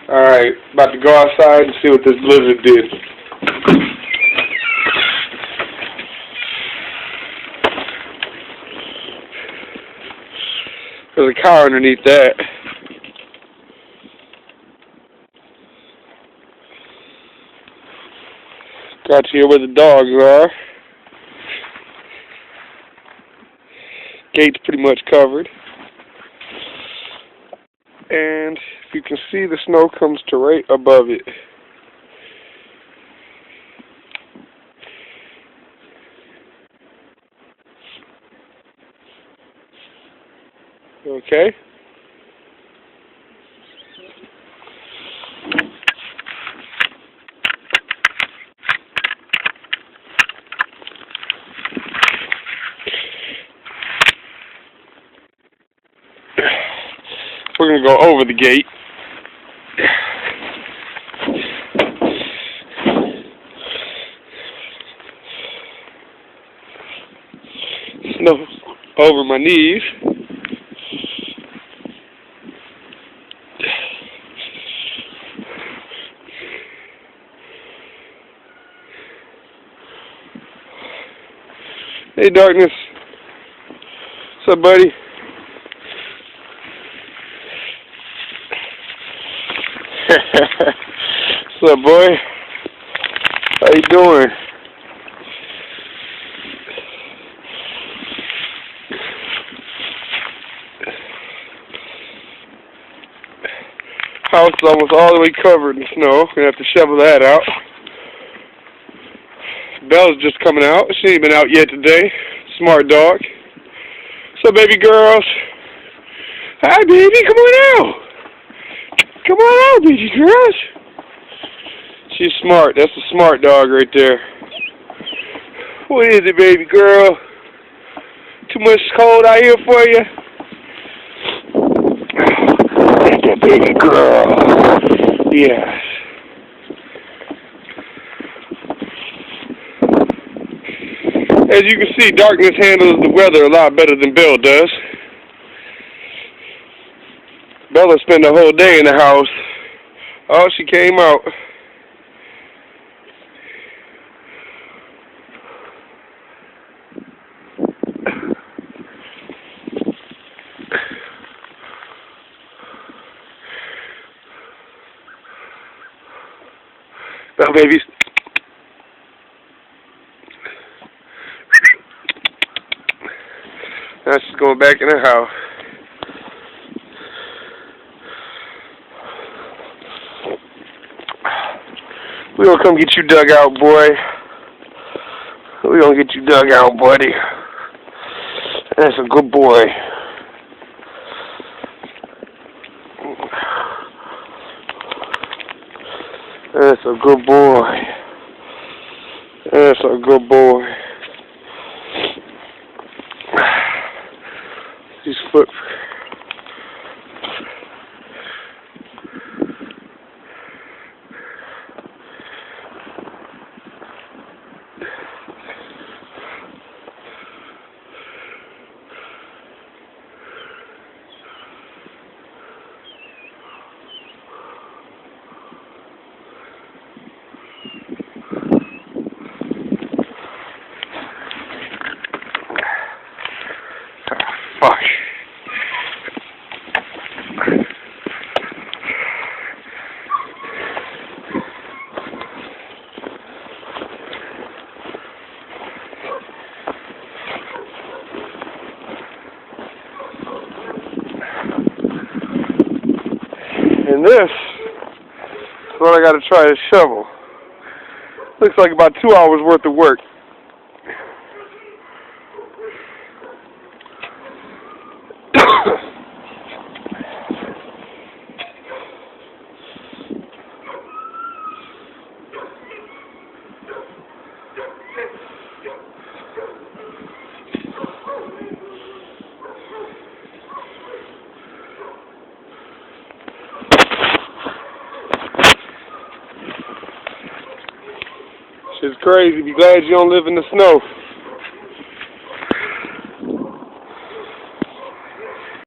Alright, about to go outside and see what this blizzard did. There's a car underneath that. Got you here where the dogs are. Gate's pretty much covered. And if you can see, the snow comes to right above it. Okay. We're going to go over the gate. Snow over my knees. Hey, Darkness. What's up, buddy? What's up, boy? How you doing? House is almost all the way covered in snow. Gonna have to shovel that out. Belle's just coming out. She ain't been out yet today. Smart dog. So, baby girls. Hi, baby. Come on out. Come on out, baby girls. She's smart. That's a smart dog right there. What is it, baby girl? Too much cold out here for you? That's a baby girl. Yes. As you can see, Darkness handles the weather a lot better than Belle does. Bella spent the whole day in the house. Oh, she came out. Now, babies. Now she's going back in the house. We gonna come get you dug out, boy. We gonna get you dug out, buddy. That's a good boy. That's a good boy. That's a good boy. These foot. Fuck. And this is what I gotta try to shovel. Looks like about 2 hours worth of work. It's crazy. Be glad you don't live in the snow.